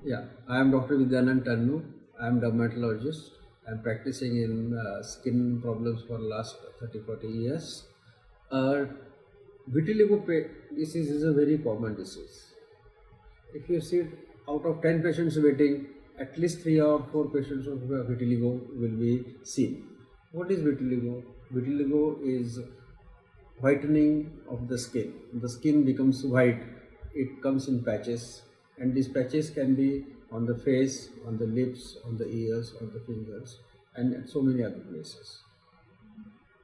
Yeah, I am Dr. Tannu. I am dermatologist. I am practicing in skin problems for last 30-40 years. Uh, Vitiligo disease is a very common disease. If you see out of 10 patients waiting, at least 3 or 4 patients of vitiligo will be seen. What is vitiligo? Vitiligo is whitening of the skin. The skin becomes white. It comes in patches, and these patches can be on the face, on the lips, on the ears, on the fingers, and at so many other places.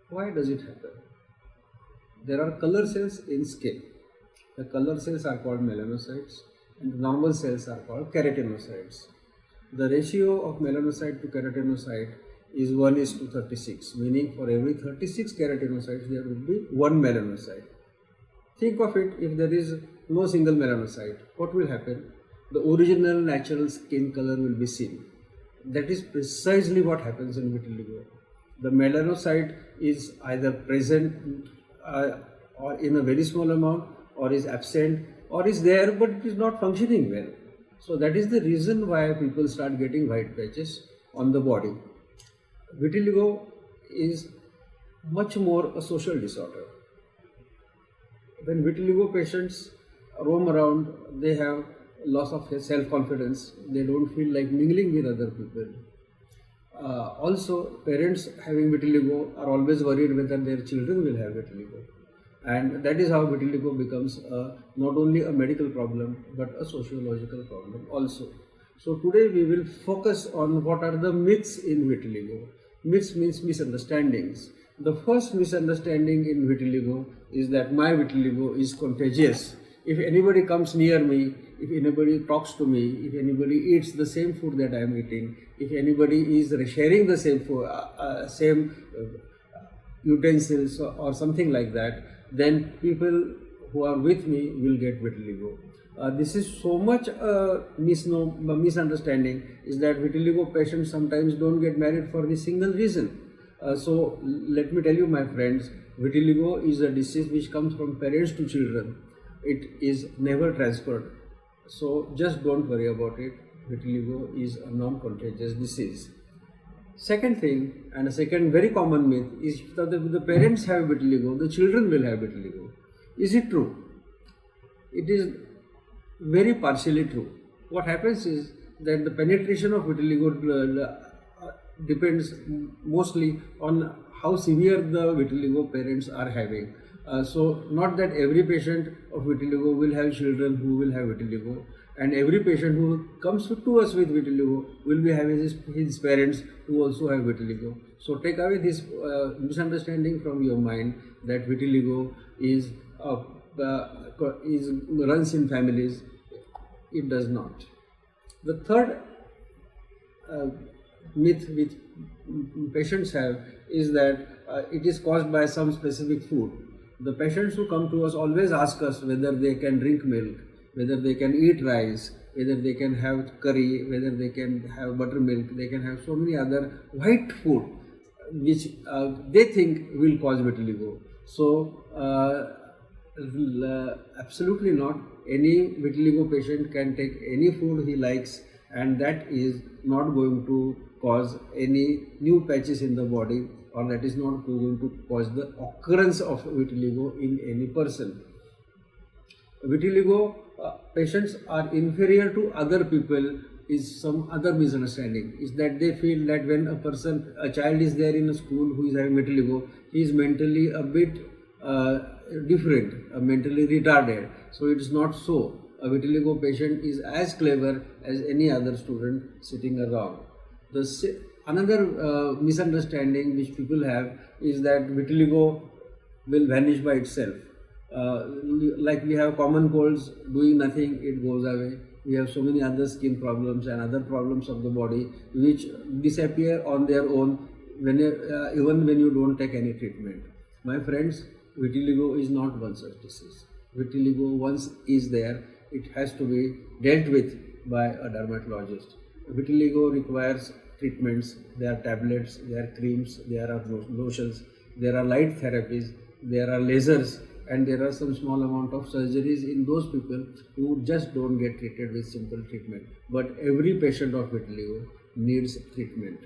Why does it happen? There are color cells in skin. The color cells are called melanocytes, and the normal cells are called keratinocytes. The ratio of melanocyte to keratinocyte is 1 is to 36, meaning for every 36 keratinocytes there will be 1 melanocyte. Think of it, if there is no single melanocyte, what will happen? The original natural skin color will be seen. That is precisely what happens in vitiligo. The melanocyte is either present or in a very small amount, or is absent, or is there but it is not functioning well. So that is the reason why people start getting white patches on the body. Vitiligo is much more a social disorder. When vitiligo patients roam around, they have loss of self-confidence. They don't feel like mingling with other people. Also, parents having vitiligo are always worried whether their children will have vitiligo. And that is how vitiligo becomes not only a medical problem but a sociological problem also. So today we will focus on what are the myths in vitiligo. Myths means misunderstandings. The first misunderstanding in vitiligo is that my vitiligo is contagious. If anybody comes near me, if anybody talks to me, if anybody eats the same food that I am eating, if anybody is sharing the same food, utensils or something like that, then people who are with me will get vitiligo. This is so much misunderstanding is that vitiligo patients sometimes don't get married for this single reason. So let me tell you, my friends, vitiligo is a disease which comes from parents to children. It is never transferred. So just don't worry about it. Vitiligo is a non-contagious disease. Second thing, and a second very common myth, is that if the parents have vitiligo, the children will have vitiligo. Is it true? It is very partially true. What happens is that the penetration of vitiligo depends mostly on how severe the vitiligo parents are having. So not that every patient of vitiligo will have children who will have vitiligo, and every patient who comes to us with vitiligo will be having his parents who also have vitiligo. So take away this misunderstanding from your mind that vitiligo is runs in families. It does not. The third myth which patients have is that it is caused by some specific food. The patients who come to us always ask us whether they can drink milk, whether they can eat rice, whether they can have curry, whether they can have buttermilk, they can have so many other white food which they think will cause vitiligo. So absolutely not. Any vitiligo patient can take any food he likes, and that is not going to cause any new patches in the body, or that is not going to cause the occurrence of vitiligo in any person. Vitiligo patients are inferior to other people is some other misunderstanding, is that they feel that when a child is there in a school who is having vitiligo, he is mentally a bit different, mentally retarded. So it is not so. A vitiligo patient is as clever as any other student sitting around. Another misunderstanding which people have is that vitiligo will vanish by itself. Like we have common colds, doing nothing, it goes away. We have so many other skin problems and other problems of the body which disappear on their own even when you don't take any treatment. My friends, vitiligo is not one such disease. Vitiligo, once is there, it has to be dealt with by a dermatologist. Vitiligo requires treatments. There are tablets, there are creams, there are lotions, there are light therapies, there are lasers, and there are some small amount of surgeries in those people who just don't get treated with simple treatment. But every patient of vitiligo needs treatment.